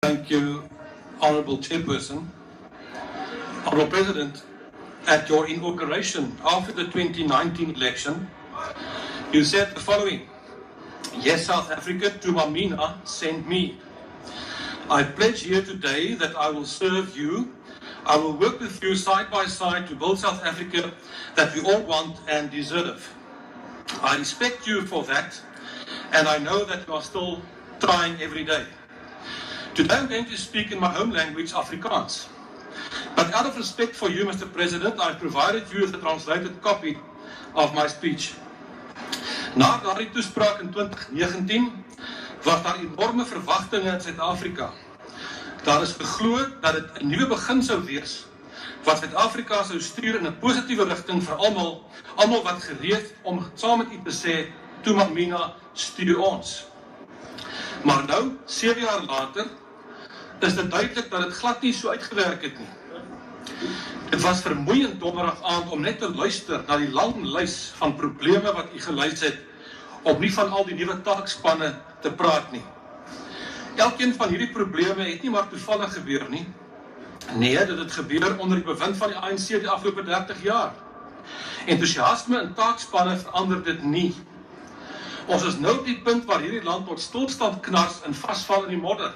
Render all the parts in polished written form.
Thank you, Honourable Chairperson. Honourable President, at your inauguration after the 2019 election, you said the following: "Yes, South Africa, Tuma Mina sent me. I pledge here today that I will serve you. I will work with you side by side to build South Africa that we all want and deserve. I respect you for that, and I know that you are still trying every day. Today I'm going to speak in my home language, Afrikaans. But out of respect for you, Mr. President, I've provided you with a translated copy of my speech. Na daardie toespraak in 2019 was daar enorme verwagtinge in Suid-Afrika. Daar is geglo dat dit 'n nuwe begin sou wees wat Suid-Afrika sou stuur in 'n positiewe rigting vir almal wat gereed om saam met u te sê, Tuma Mina, stuur ons. Maar nou, 7 jaar later, is dit duidelik dat dit glad nie so uitgewerk het nie. Dit was vermoeiend donderdag aand om net te luister na die lang lys van probleme wat u gelys het, om nie van al die nuwe taakspanne te praat nie. Elkeen van hierdie probleme het nie maar toevallig gebeur nie. Nee, dit het gebeur onder die bewind van die ANC die afgelope 30 jaar. Enthousiasme in taakspanne verander dit nie. Ons is nou op die punt waar hierdie land tot stilstand knars en vasval in die modder.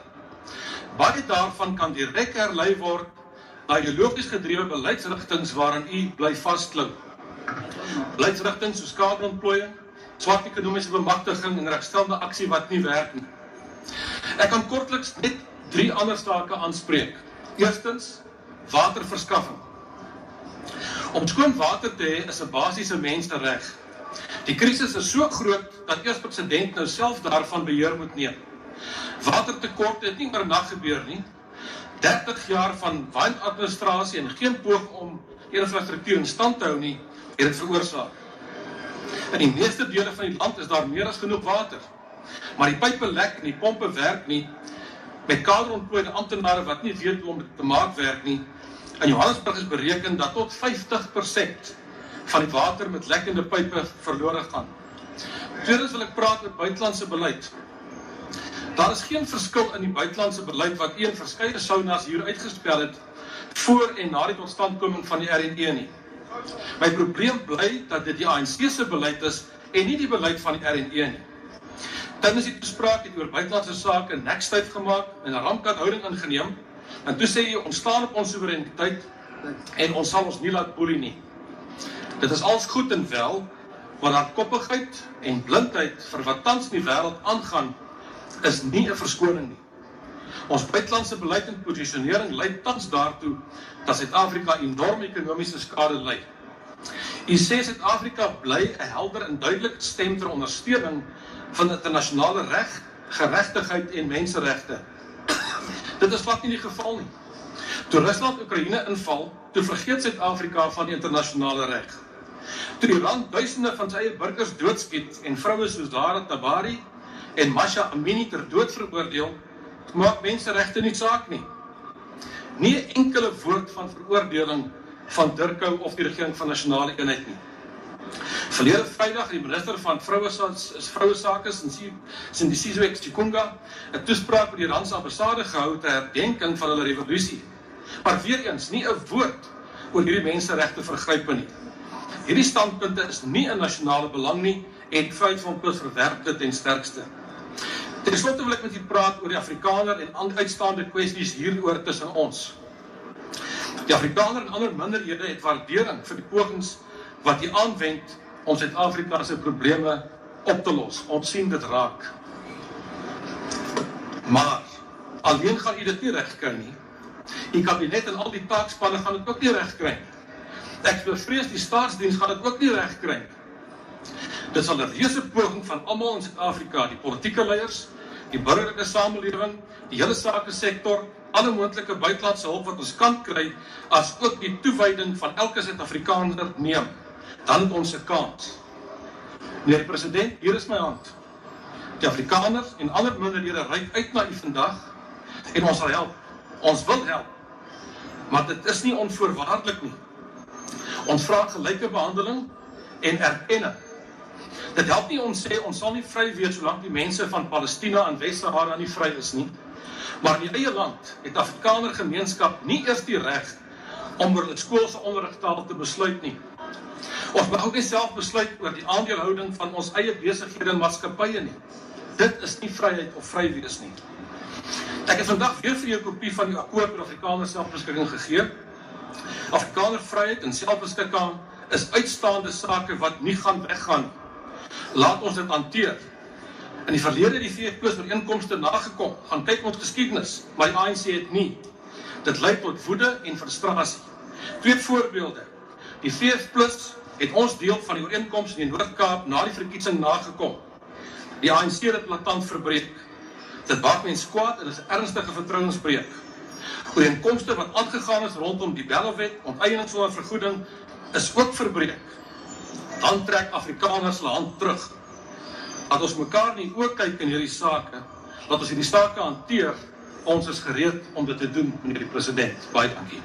Baie daarvan kan direk herlei word na ideologies gedrewe beleidsrigtings waarin u bly vasklou. Beleidsrigtings soos kaderontplooiing, swart ekonomiese bemagtiging en regstellende aksie wat nie werk nie. Ek kan kortliks net 3 ander sake aanspreek. Eerstens, waterverskaffing. Om skoon water te hê is 'n basiese mensenreg. Die krisis is so groot dat eers president nou self daarvan beheer moet neem. Watertekort het nie oornag gebeur nie. 30 jaar van wanadministrasie en geen poging om infrastruktuur in stand te hou nie, het dit veroorsaak. In die meeste dele van die land is daar meer as genoeg water. Maar die pype lek en die pompe werk nie, met kaderontplooide amptenare wat nie weet hoe om dit te maak werk nie. In Johannesburg is bereken dat tot 50% van die water met lekkende pype verlore gaan. Tweedens wil ek praat oor buitelandse beleid. Daar is geen verskil in die buitelandse beleid wat een verskeie saunas hier uitgespel het voor en na die totstandkoming van die RNE nie. My probleem bly dat dit die ANC se beleid is en nie die beleid van die RNE nie. Tydens die toespraak het oor buitelandse sake nekstyf gemaak en 'n rampkathouding ingeneem, en toe sê jy ons staan op ons soewereiniteit en ons sal ons nie laat boelie nie. Dit is alles goed en wel, maar hardkoppigheid en blindheid vir wat tans in die wêreld aangaan, is nie 'n verskoning nie. Ons buitelandse beleid en posisionering lei tans daartoe dat Suid-Afrika enorme ekonomiese skade ly. U sê Suid-Afrika bly 'n helder en duidelike stem ter ondersteuning van internasionale reg, geregtigheid en menseregte. Dit is glad nie die geval nie. Toe Rusland Oekraïne inval, toe vergeet Suid-Afrika van die internasionale reg. Toe Iran duisende van sy eie burgers doodskiet en vroue soos Dara Tabari en Masha Amini ter dood veroordeel, maak menseregte nie saak nie. Nie 'n enkele woord van veroordeling van Durkou of die regering van nasionale eenheid nie. Verlede Vrydag die minister van vrouesake Sindisiso Chikunga 'n toespraak by die Iranse ambassade gehou ter herdenking van hulle revolusie. Maar weer eens nie 'n woord oor hierdie menseregte vergrype nie. Hierdie standpunte is nie in nasionale belang nie en vryheid van pers verwerp dit ten sterkste. Ten slotte wil ek met u praat oor die Afrikaner en uitstaande kwessies hieroor tussen ons. Die Afrikaner en ander minderhede het waardering vir die pogings wat u aanwend om Suid-Afrika se probleme op te los. Ons sien dit raak. Maar alleen gaan u dit nie regkry nie. Die kabinet en al die taakspanne gaan dit ook nie regkry nie. Ek bevrees die staatsdiens gaan dit ook nie regkry nie. Dit sal 'n reuse poging van almal in Suid-Afrika, die politieke leiers, die burgerlike samelewing, die hele sakesektor, alle moontlike buitelandse hulp wat ons kan kry, as ook die toewyding van elke Suid-Afrikaner neem. Dan het ons 'n kans. Meneer die president, hier is my hand. Die Afrikaners en ander minderhede reik uit na u vandag en ons sal help. Ons wil help. Maar dit is nie onvoorwaardelik nie. Ons vra gelyke behandeling en erkenning. Dit help nie ons sê ons sal nie vry wees solank die mense van Palestina en Wes-Sahara nie vry is nie. Maar in die eie land het Afrikaner gemeenskap nie eers die reg om oor hulle skoolse onderrigtaal te besluit nie. Ons mag ook nie self besluit oor die aandeelhouding van ons eie besighede en maatskappye nie. Dit is nie vryheid of vry wees nie. Ek het vandag weer vir jou 'n kopie van die akkoord oor Afrikaner selfbeskikking gegee. Afrikaner vryheid en selfbeskikking is uitstaande sake wat nie gaan weggaan. Laat ons dit hanteer. In die verlede het die VF+ ooreenkomste nagekom. Gaan kyk ons geskiedenis, maar die ANC het nie. Dit lei tot woede en frustrasie. 2 voorbeelde. Die VF+ het ons deel van die ooreenkoms in die Noord-Kaap na die verkiesing nagekom. Die ANC het dit blaatant verbreek. Dit maak mens kwaad en is 'n ernstige vertrouensbreuk. Ooreenkomste wat aangegaan is rondom die Bellowet, onteiening sonder vergoeding, is ook verbreek. Dan trek Afrikaners hulle hand terug. Laat ons mekaar nie oë kyk in hierdie sake. Laat ons hierdie sake hanteer. Ons is gereed om dit te doen, meneer die president. Baie dankie.